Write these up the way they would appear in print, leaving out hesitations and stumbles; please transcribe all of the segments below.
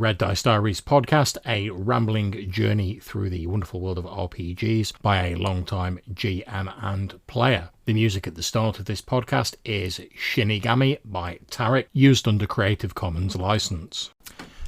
Red Dice Diaries podcast, a rambling journey through the wonderful world of RPGs by a long-time GM and player. The music at the start of this podcast is Shinigami by Tarek, used under Creative Commons license.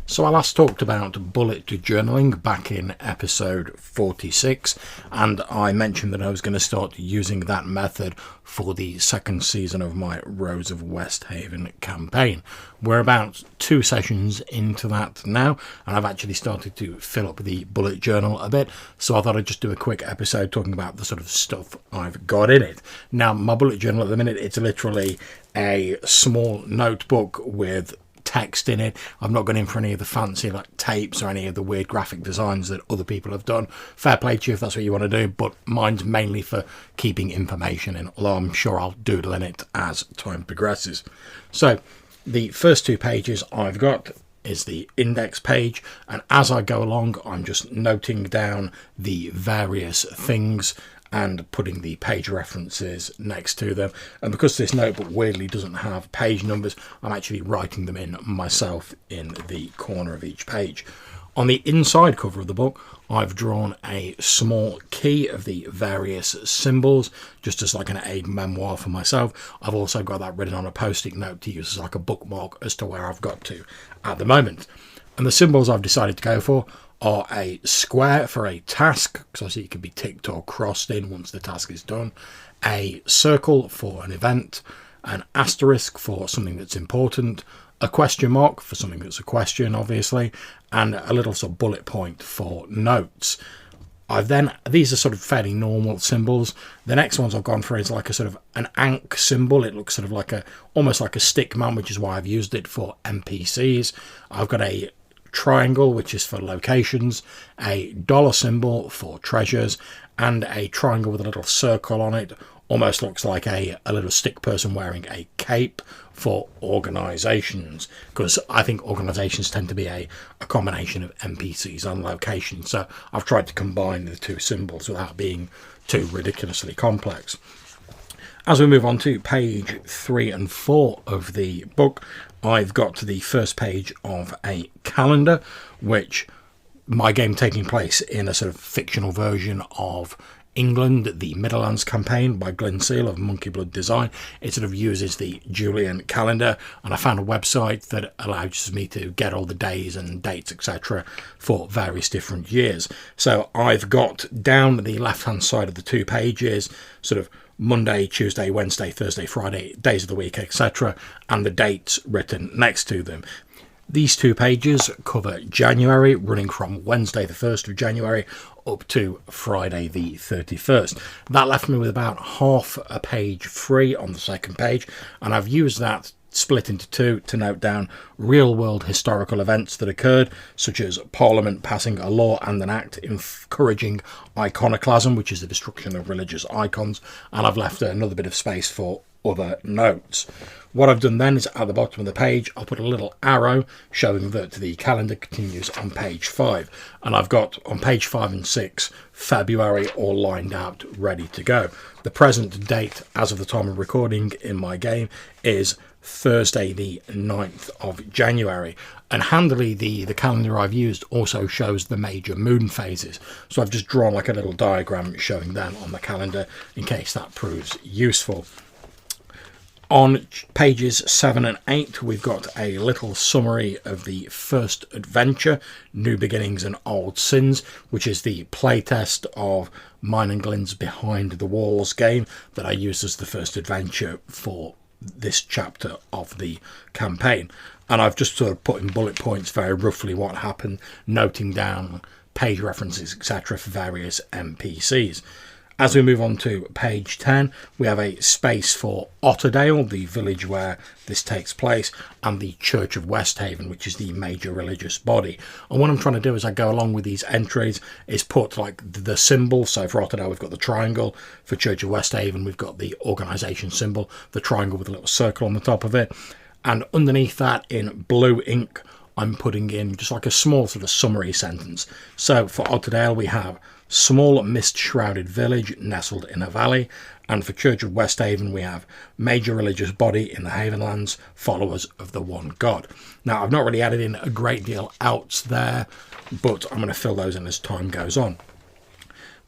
So I last talked about bullet journaling back in episode 46, and I mentioned that I was going to start using that method for the second season of my Rose of Westhaven campaign. We're about 2 sessions into that now, and I've actually started to fill up the bullet journal a bit, so I thought I'd just do a quick episode talking about the sort of stuff I've got in it. Now, my bullet journal at the minute, it's literally a small notebook with text in it. I've not gone in for any of the fancy like tapes or any of the weird graphic designs that other people have done. Fair play to you if that's what you want to do, but mine's mainly for keeping information in, although I'm sure I'll doodle in it as time progresses. So the first 2 pages I've got is the index page, and as I go along I'm just noting down the various things and putting the page references next to them. And because this notebook weirdly doesn't have page numbers, I'm actually writing them in myself in the corner of each page. On the inside cover of the book, I've drawn a small key of the various symbols, just as like an aid memoir for myself. I've also got that written on a post-it note to use as like a bookmark as to where I've got to at the moment. And the symbols I've decided to go for are a square for a task, because obviously it can be ticked or crossed in once the task is done, a circle for an event, an asterisk for something that's important, a question mark for something that's a question, obviously, and a little sort of bullet point for notes. These are sort of fairly normal symbols. The next ones I've gone for is like a sort of an ankh symbol. It looks sort of almost like a stick man, which is why I've used it for NPCs. I've got a triangle, which is for locations, a dollar symbol for treasures, and a triangle with a little circle on it. Almost looks like a little stick person wearing a cape for organisations, because I think organisations tend to be a combination of NPCs and locations. So I've tried to combine the 2 symbols without being too ridiculously complex. As we move on to page 3 and 4 of the book, I've got to the first page of a calendar, which my game taking place in a sort of fictional version of England, the Midlands campaign by Glyn Seal of Monkey Blood Design. It sort of uses the Julian calendar, and I found a website that allows me to get all the days and dates, etc., for various different years. So I've got down the left hand side of the 2 pages sort of Monday, Tuesday, Wednesday, Thursday, Friday, days of the week, etc., and the dates written next to them. These 2 pages cover January, running from Wednesday the 1st of January up to Friday the 31st. That left me with about half a page free on the second page, and I've used that split into 2 to note down real-world historical events that occurred, such as Parliament passing a law and an act encouraging iconoclasm, which is the destruction of religious icons, and I've left another bit of space for other notes. What I've done then is at the bottom of the page I'll put a little arrow showing that the calendar continues on page 5, and I've got on page 5 and 6 February all lined out ready to go. The present date as of the time of recording in my game is Thursday the 9th of January, and handily the calendar I've used also shows the major moon phases, so I've just drawn like a little diagram showing them on the calendar in case that proves useful. On pages 7 and 8 we've got a little summary of the first adventure, New Beginnings and Old Sins, which is the playtest of mine and Glyn's Behind the Walls game that I used as the first adventure for this chapter of the campaign. And I've just sort of put in bullet points very roughly what happened, noting down page references, etc., for various NPCs. As we move on to page 10, we have a space for Otterdale, the village where this takes place, and the Church of Westhaven, which is the major religious body. And what I'm trying to do as I go along with these entries is put like the symbol. So for Otterdale, we've got the triangle. For Church of Westhaven, we've got the organisation symbol, the triangle with a little circle on the top of it. And underneath that, in blue ink, I'm putting in just like a small sort of summary sentence. So for Otterdale, we have small mist-shrouded village nestled in a valley, and for Church of Westhaven, we have major religious body in the Havenlands, followers of the one God. Now, I've not really added in a great deal else there, but I'm going to fill those in as time goes on.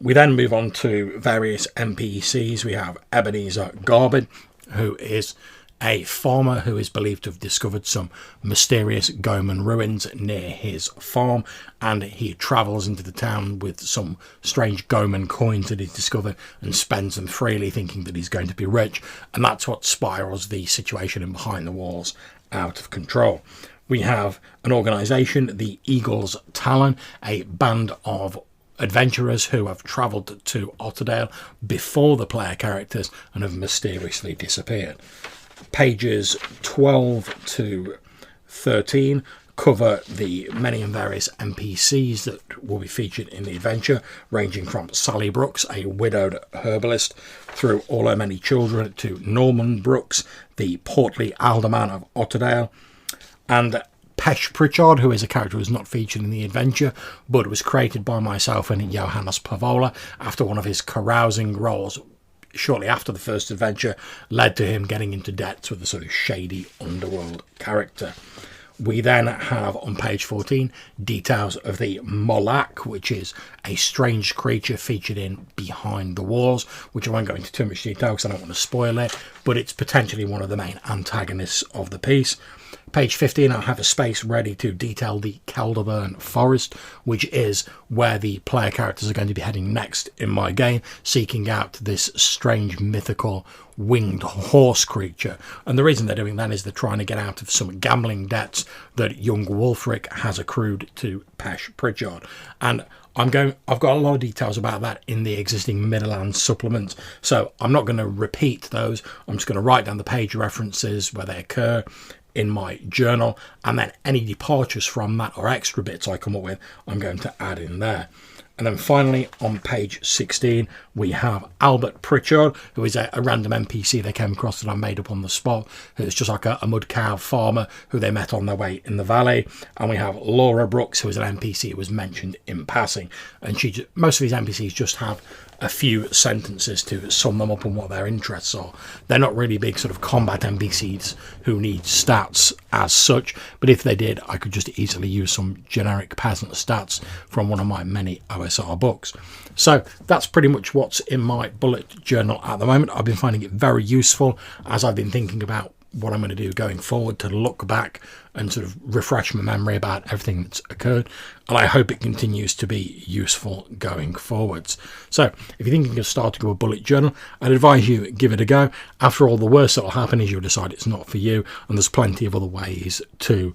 We then move on to various NPCs. We have Ebenezer Garbin, who is a farmer who is believed to have discovered some mysterious Goman ruins near his farm, and he travels into the town with some strange Goman coins that he's discovered and spends them freely, thinking that he's going to be rich, and that's what spirals the situation in Behind the Walls out of control. We have an organisation, the Eagle's Talon, a band of adventurers who have travelled to Otterdale before the player characters and have mysteriously disappeared. Pages 12 to 13 cover the many and various NPCs that will be featured in the adventure, ranging from Sally Brooks, a widowed herbalist, through all her many children, to Norman Brooks, the portly alderman of Otterdale, and Pesh Pritchard, who is a character who is not featured in the adventure, but was created by myself and Johannes Pavola after one of his carousing roles shortly after the first adventure led to him getting into debts with a sort of shady underworld character. We then have on page 14 details of the Molac, which is a strange creature featured in Behind the Walls, which I won't go into too much detail because I don't want to spoil it, but it's potentially one of the main antagonists of the piece. Page 15, I'll have a space ready to detail the Calderburn Forest, which is where the player characters are going to be heading next in my game, seeking out this strange mythical winged horse creature. And the reason they're doing that is they're trying to get out of some gambling debts that young Wulfric has accrued to Pesh Pritchard. And I've got a lot of details about that in the existing Midlands supplements, so I'm not going to repeat those. I'm just going to write down the page references where they occur in my journal, and then any departures from that or extra bits I come up with, I'm going to add in there. And then finally, on page 16, we have Albert Pritchard, who is a random NPC they came across that I made up on the spot, who's just like a mud cow farmer who they met on their way in the valley. And we have Laura Brooks, who is an NPC who was mentioned in passing. And most of these NPCs just have a few sentences to sum them up on what their interests are. They're not really big sort of combat NPCs who need stats as such, but if they did, I could just easily use some generic peasant stats from one of my many OSR books. So that's pretty much what's in my bullet journal at the moment. I've been finding it very useful as I've been thinking about what I'm going to do going forward to look back and sort of refresh my memory about everything that's occurred, and I hope it continues to be useful going forwards. So if you're thinking of starting a bullet journal, I'd advise you give it a go. After all, the worst that'll happen is you'll decide it's not for you, and there's plenty of other ways to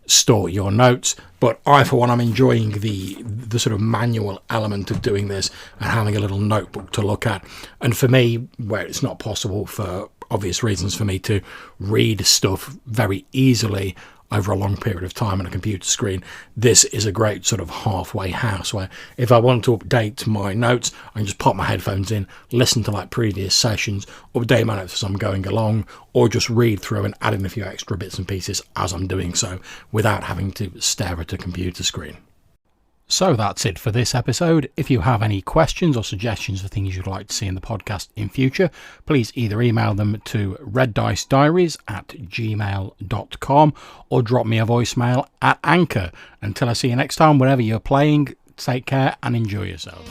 store your notes. But I, for one, I'm enjoying the sort of manual element of doing this and having a little notebook to look at. And for me, where it's not possible for obvious reasons for me to read stuff very easily over a long period of time on a computer screen, this is a great sort of halfway house where if I want to update my notes, I can just pop my headphones in, listen to like previous sessions, update my notes as I'm going along, or just read through and add in a few extra bits and pieces as I'm doing so without having to stare at a computer screen. So that's it for this episode. If you have any questions or suggestions for things you'd like to see in the podcast in future, please either email them to reddicediaries@gmail.com or drop me a voicemail at Anchor. Until I see you next time, wherever you're playing, take care and enjoy yourselves.